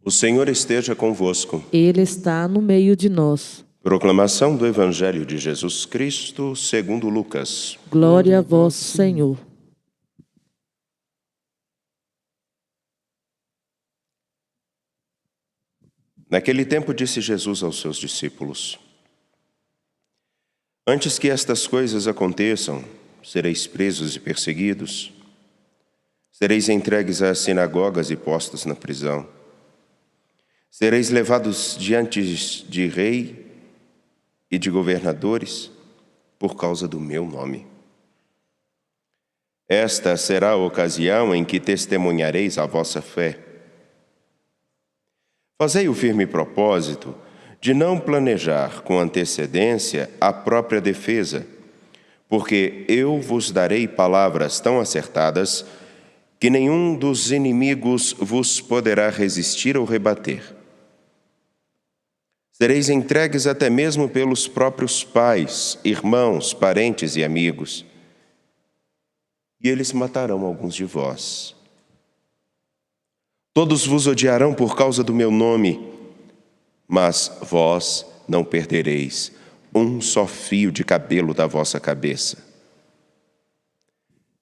O Senhor esteja convosco. Ele está no meio de nós. Proclamação do Evangelho de Jesus Cristo, segundo Lucas. Glória a vós, Senhor. Naquele tempo disse Jesus aos seus discípulos: Antes que estas coisas aconteçam, sereis presos e perseguidos, sereis entregues às sinagogas e postos na prisão, sereis levados diante de rei e de governadores por causa do meu nome. Esta será a ocasião em que testemunhareis a vossa fé. Fazei o firme propósito de não planejar com antecedência a própria defesa, porque eu vos darei palavras tão acertadas que nenhum dos inimigos vos poderá resistir ou rebater. Sereis entregues até mesmo pelos próprios pais, irmãos, parentes e amigos, e eles matarão alguns de vós. Todos vos odiarão por causa do meu nome, mas vós não perdereis um só fio de cabelo da vossa cabeça.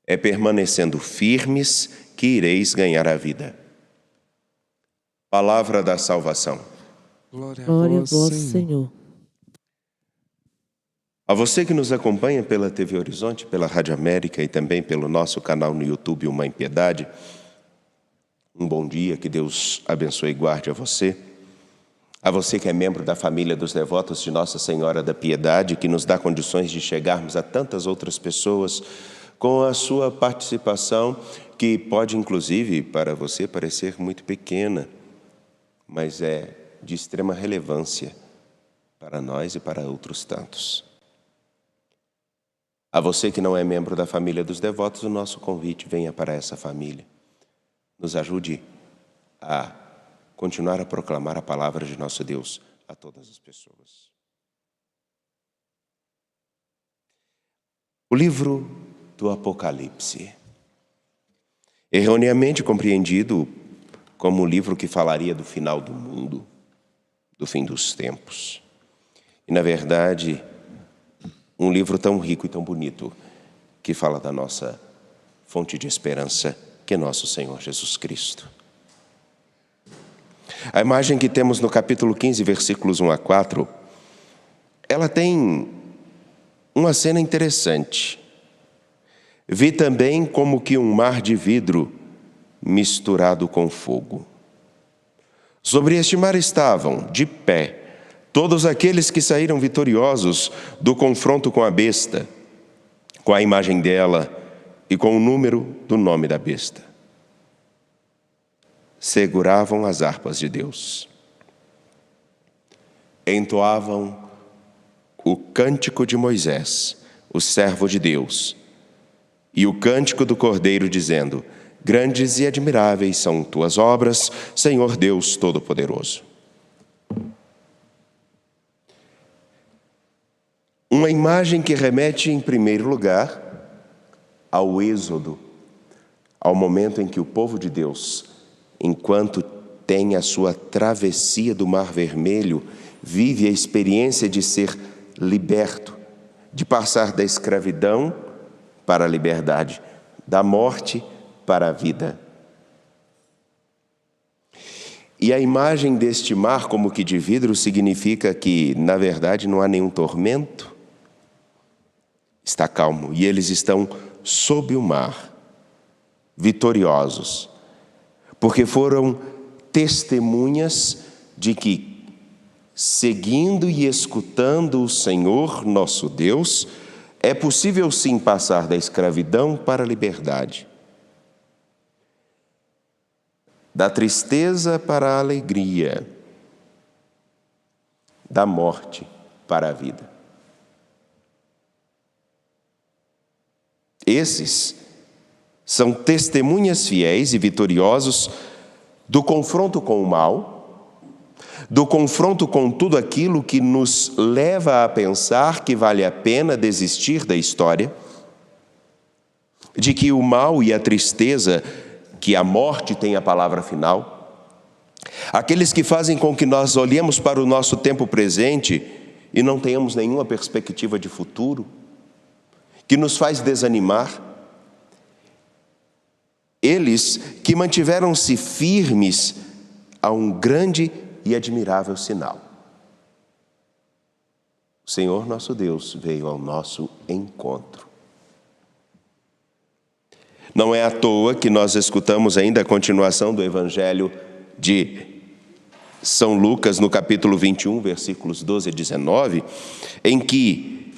É permanecendo firmes que ireis ganhar a vida. Palavra da salvação. Glória a vós, Senhor. A você que nos acompanha pela TV Horizonte, pela Rádio América e também pelo nosso canal no YouTube Uma em Piedade, um bom dia, que Deus abençoe e guarde a você. A você que é membro da família dos devotos de Nossa Senhora da Piedade, que nos dá condições de chegarmos a tantas outras pessoas com a sua participação, que pode inclusive para você parecer muito pequena, mas é de extrema relevância para nós e para outros tantos. A você que não é membro da família dos devotos, o nosso convite: venha para essa família. Nos ajude a continuar a proclamar a palavra de nosso Deus a todas as pessoas. O livro do Apocalipse, erroneamente compreendido como um livro que falaria do final do mundo, do fim dos tempos. E, na verdade, um livro tão rico e tão bonito que fala da nossa fonte de esperança, que é nosso Senhor Jesus Cristo. A imagem que temos no capítulo 15, versículos 1 a 4, ela tem uma cena interessante. Vi também como que um mar de vidro misturado com fogo. Sobre este mar estavam, de pé, todos aqueles que saíram vitoriosos do confronto com a besta, com a imagem dela e com o número do nome da besta. Seguravam as harpas de Deus. Entoavam o cântico de Moisés, o servo de Deus, e o cântico do Cordeiro, dizendo: Grandes e admiráveis são tuas obras, Senhor Deus Todo-Poderoso. Uma imagem que remete, em primeiro lugar, ao Êxodo, ao momento em que o povo de Deus, enquanto tem a sua travessia do Mar Vermelho, vive a experiência de ser liberto, de passar da escravidão para a liberdade, da morte para a vida. E a imagem deste mar, como que de vidro, significa que, na verdade, não há nenhum tormento, está calmo, e eles estão sob o mar, vitoriosos, porque foram testemunhas de que, seguindo e escutando o Senhor nosso Deus, é possível sim passar da escravidão para a liberdade, da tristeza para a alegria, da morte para a vida. Esses são testemunhas fiéis e vitoriosos do confronto com o mal, do confronto com tudo aquilo que nos leva a pensar que vale a pena desistir da história, de que o mal e a tristeza, que a morte tem a palavra final, Aqueles que fazem com que nós olhemos para o nosso tempo presente e não tenhamos nenhuma perspectiva de futuro, que nos faz desanimar. Eles que mantiveram-se firmes a um grande e admirável sinal. O Senhor nosso Deus veio ao nosso encontro. Não é à toa que nós escutamos ainda a continuação do Evangelho de São Lucas, no capítulo 21, versículos 12 e 19, em que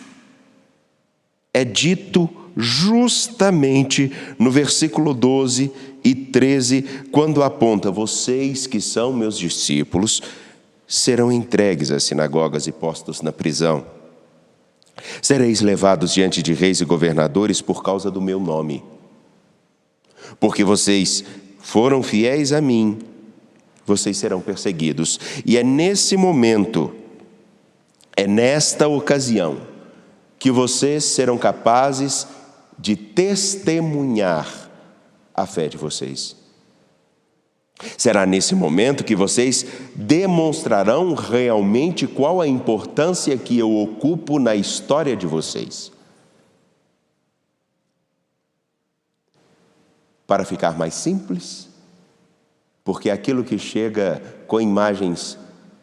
é dito justamente no versículo 12 e 13, quando aponta: vocês que são meus discípulos serão entregues às sinagogas e postos na prisão. Sereis levados diante de reis e governadores por causa do meu nome. Porque vocês foram fiéis a mim, vocês serão perseguidos. E é nesse momento, é nesta ocasião, que vocês serão capazes de testemunhar a fé de vocês. Será nesse momento que vocês demonstrarão realmente qual a importância que eu ocupo na história de vocês. Para ficar mais simples, porque aquilo que chega com imagens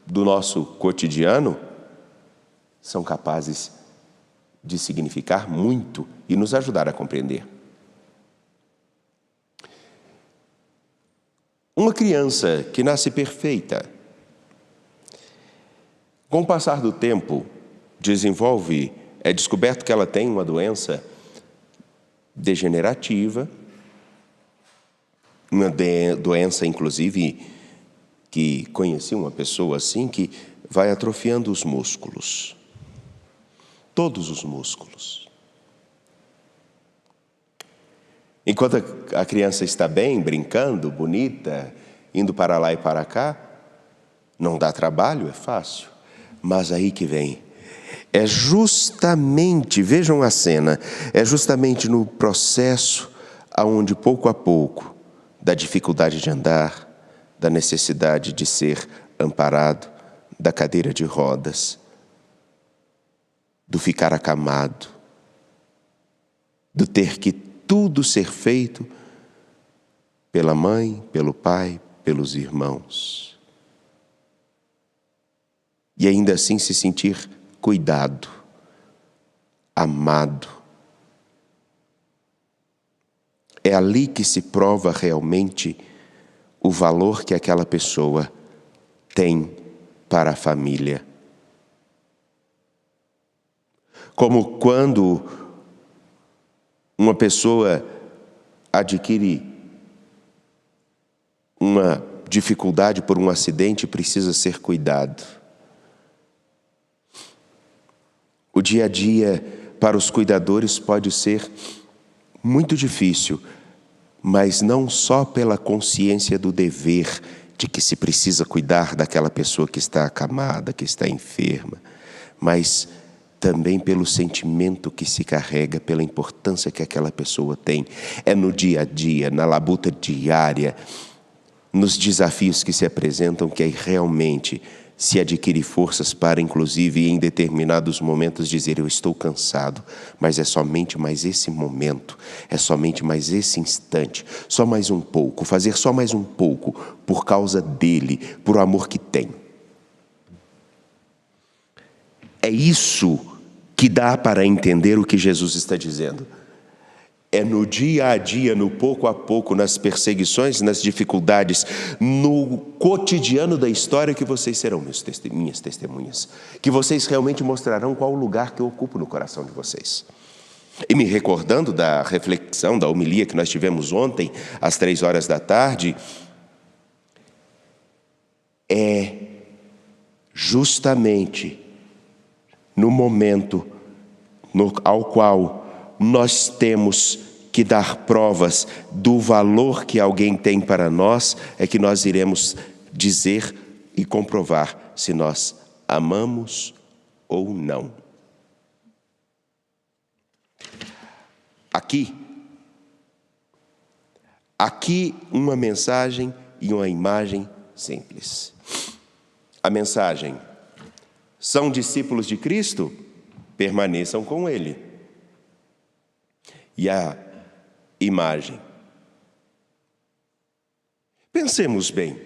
do nosso cotidiano são capazes de significar muito e nos ajudar a compreender. Uma criança que nasce perfeita, com o passar do tempo, é descoberto que ela tem uma doença degenerativa, uma doença, inclusive, que conheci uma pessoa assim, que vai atrofiando os músculos. Todos os músculos. Enquanto a criança está bem, brincando, bonita, indo para lá e para cá, não dá trabalho, é fácil. Mas aí que vem. É justamente, vejam a cena, é justamente no processo aonde pouco a pouco, da dificuldade de andar, da necessidade de ser amparado, da cadeira de rodas, do ficar acamado, do ter que tudo ser feito pela mãe, pelo pai, pelos irmãos. E ainda assim se sentir cuidado, amado. É ali que se prova realmente o valor que aquela pessoa tem para a família. Como quando uma pessoa adquire uma dificuldade por um acidente e precisa ser cuidado. O dia a dia para os cuidadores pode ser muito difícil, mas não só pela consciência do dever de que se precisa cuidar daquela pessoa que está acamada, que está enferma, mas também pelo sentimento que se carrega, pela importância que aquela pessoa tem. É no dia a dia, na labuta diária, nos desafios que se apresentam, que aí realmente se adquire forças para, inclusive, em determinados momentos dizer: eu estou cansado, mas é somente mais esse momento, é somente mais esse instante, só mais um pouco, fazer só mais um pouco, por causa dele, por amor que tem. É isso que dá para entender o que Jesus está dizendo. É no dia a dia, no pouco a pouco, nas perseguições, nas dificuldades, no cotidiano da história que vocês serão minhas testemunhas. Que vocês realmente mostrarão qual o lugar que eu ocupo no coração de vocês. E me recordando da reflexão, da homilia que nós tivemos ontem, às 15h, é justamente no momento ao qual nós temos que dar provas do valor que alguém tem para nós, é que nós iremos dizer e comprovar se nós amamos ou não. Aqui uma mensagem e uma imagem simples. A mensagem: são discípulos de Cristo? Permaneçam com Ele. E a imagem: pensemos bem,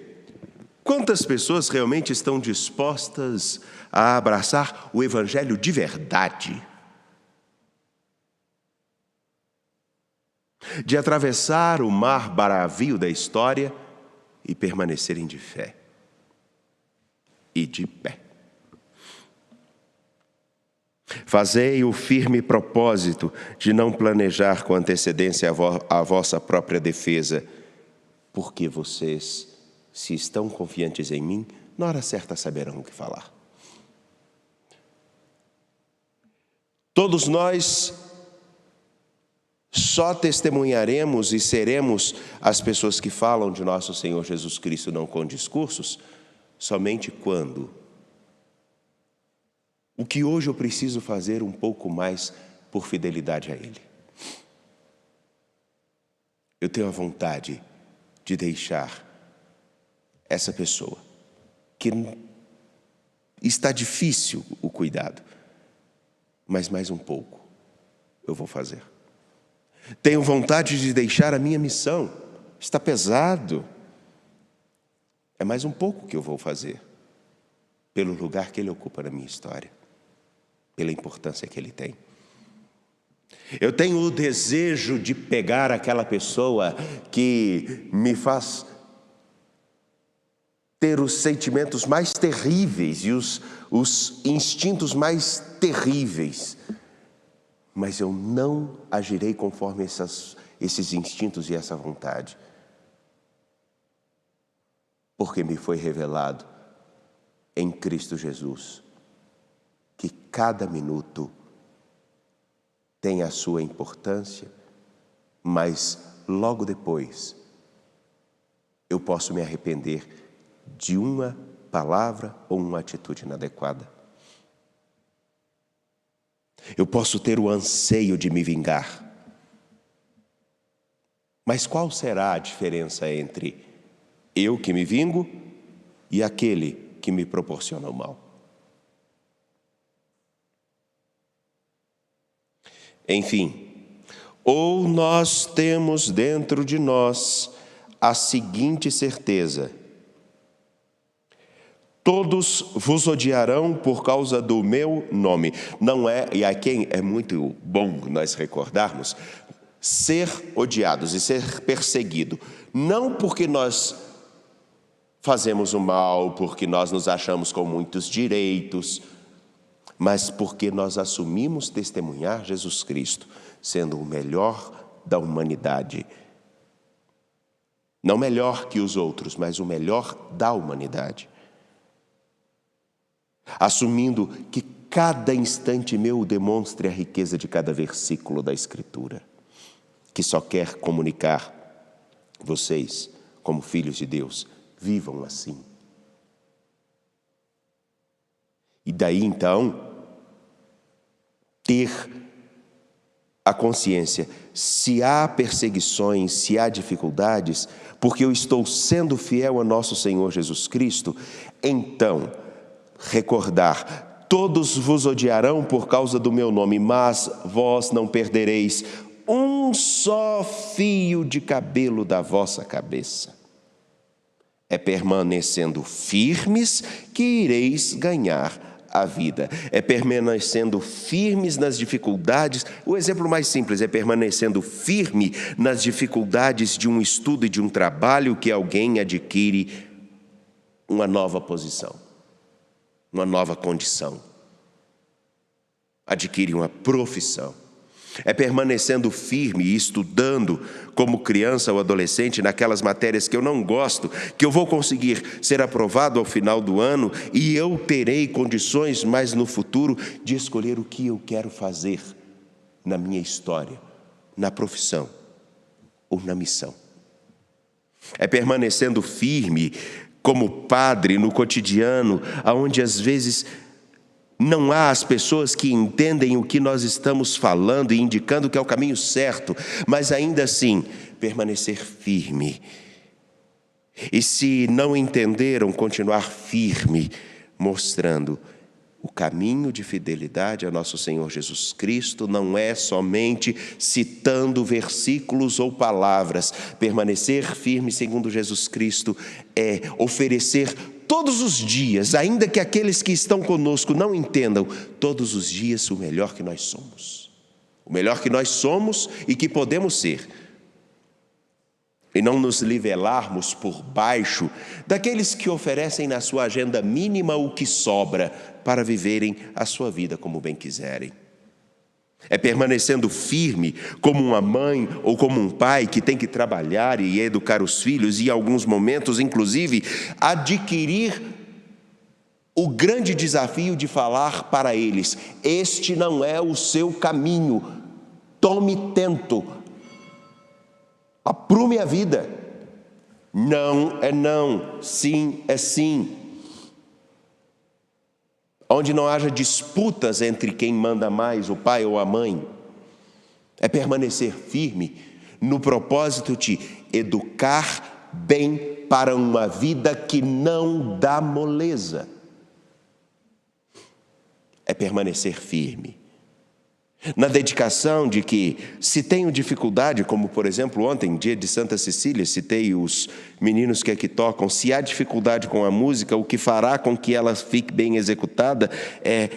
quantas pessoas realmente estão dispostas a abraçar o Evangelho de verdade? De atravessar o mar bravio da história e permanecerem de fé e de pé. Fazei o firme propósito de não planejar com antecedência a vossa própria defesa, porque vocês, se estão confiantes em mim, na hora certa saberão o que falar. Todos nós só testemunharemos e seremos as pessoas que falam de nosso Senhor Jesus Cristo não com discursos, somente quando o que hoje eu preciso fazer um pouco mais por fidelidade a Ele. Eu tenho a vontade de deixar essa pessoa, que está difícil o cuidado, mas mais um pouco eu vou fazer. Tenho vontade de deixar a minha missão, está pesado. É mais um pouco que eu vou fazer, pelo lugar que ele ocupa na minha história, pela importância que ele tem. Eu tenho o desejo de pegar aquela pessoa que me faz ter os sentimentos mais terríveis e os instintos mais terríveis, mas eu não agirei conforme esses instintos e essa vontade, porque me foi revelado em Cristo Jesus que cada minuto tem a sua importância, mas logo depois eu posso me arrepender de uma palavra ou uma atitude inadequada. Eu posso ter o anseio de me vingar, mas qual será a diferença entre eu que me vingo e aquele que me proporciona o mal? Enfim, ou nós temos dentro de nós a seguinte certeza: todos vos odiarão por causa do meu nome. Não é, e aqui é muito bom nós recordarmos, ser odiados e ser perseguido, não porque nós fazemos o mal, porque nós nos achamos com muitos direitos, mas porque nós assumimos testemunhar Jesus Cristo, sendo o melhor da humanidade. Não melhor que os outros, mas o melhor da humanidade. Assumindo que cada instante meu demonstre a riqueza de cada versículo da Escritura, que só quer comunicar: vocês, como filhos de Deus, vivam assim. E daí então, ter a consciência, se há perseguições, se há dificuldades, porque eu estou sendo fiel a nosso Senhor Jesus Cristo, então recordar: todos vos odiarão por causa do meu nome, mas vós não perdereis um só fio de cabelo da vossa cabeça. É permanecendo firmes que ireis ganhar a vida. É permanecendo firmes nas dificuldades. O exemplo mais simples é permanecendo firme nas dificuldades de um estudo e de um trabalho que alguém adquire uma nova posição, uma nova condição, adquire uma profissão. É permanecendo firme e estudando como criança ou adolescente naquelas matérias que eu não gosto, que eu vou conseguir ser aprovado ao final do ano e eu terei condições mais no futuro de escolher o que eu quero fazer na minha história, na profissão ou na missão. É permanecendo firme como padre no cotidiano, onde às vezes não há as pessoas que entendem o que nós estamos falando e indicando que é o caminho certo, mas ainda assim permanecer firme E se não entenderam, continuar firme, mostrando o caminho de fidelidade a nosso Senhor Jesus Cristo não é somente citando versículos ou palavras. Permanecer firme segundo Jesus Cristo é oferecer todos os dias, ainda que aqueles que estão conosco não entendam, todos os dias o melhor que nós somos. O melhor que nós somos e que podemos ser. E não nos nivelarmos por baixo daqueles que oferecem na sua agenda mínima o que sobra para viverem a sua vida como bem quiserem. É permanecendo firme como uma mãe ou como um pai que tem que trabalhar e educar os filhos e, em alguns momentos, inclusive, adquirir o grande desafio de falar para eles: este não é o seu caminho, tome tento, aprume a vida. Não é não, sim é sim. Onde não haja disputas entre quem manda mais, o pai ou a mãe. É permanecer firme no propósito de educar bem para uma vida que não dá moleza. É permanecer firme na dedicação de que, se tenho dificuldade, como por exemplo ontem, dia de Santa Cecília, citei os meninos que aqui tocam, se há dificuldade com a música, o que fará com que ela fique bem executada é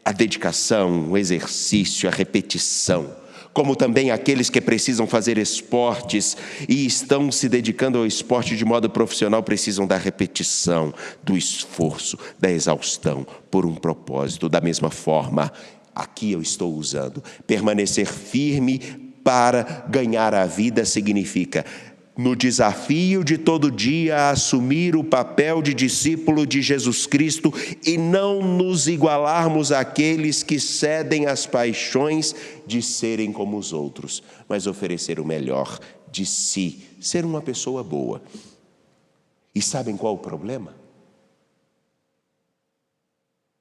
a dedicação, o exercício, a repetição. Como também aqueles que precisam fazer esportes e estão se dedicando ao esporte de modo profissional precisam da repetição, do esforço, da exaustão, por um propósito. Da mesma forma, aqui eu estou usando. Permanecer firme para ganhar a vida significa, no desafio de todo dia, assumir o papel de discípulo de Jesus Cristo e não nos igualarmos àqueles que cedem às paixões de serem como os outros, mas oferecer o melhor de si, ser uma pessoa boa. E sabem qual o problema?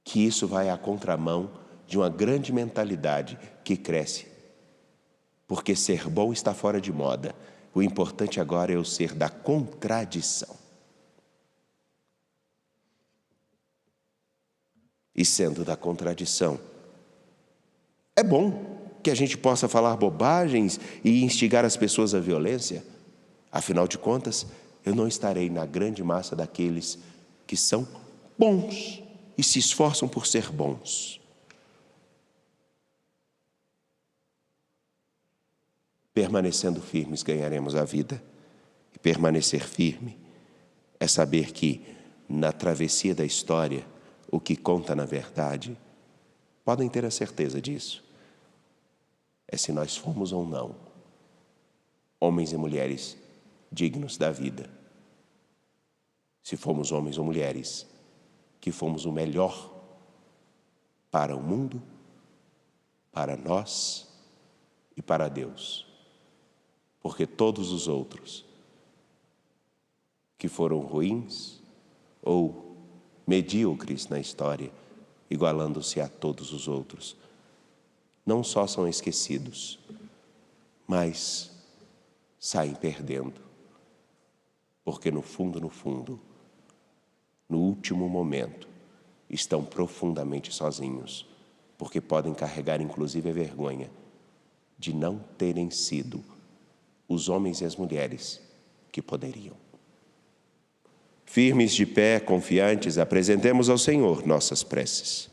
Que isso vai à contramão de uma grande mentalidade que cresce. Porque ser bom está fora de moda. O importante agora é o ser da contradição. E sendo da contradição, é bom que a gente possa falar bobagens e instigar as pessoas à violência. Afinal de contas, eu não estarei na grande massa daqueles que são bons e se esforçam por ser bons. Permanecendo firmes, ganharemos a vida. E permanecer firme é saber que, na travessia da história, o que conta na verdade, podem ter a certeza disso, é se nós fomos ou não homens e mulheres dignos da vida. Se fomos homens ou mulheres que fomos o melhor para o mundo, para nós e para Deus. Porque todos os outros que foram ruins ou medíocres na história, igualando-se a todos os outros, não só são esquecidos, mas saem perdendo. Porque no fundo, no último momento, estão profundamente sozinhos, porque podem carregar inclusive a vergonha de não terem sido os homens e as mulheres que poderiam. Firmes de pé, confiantes, apresentemos ao Senhor nossas preces.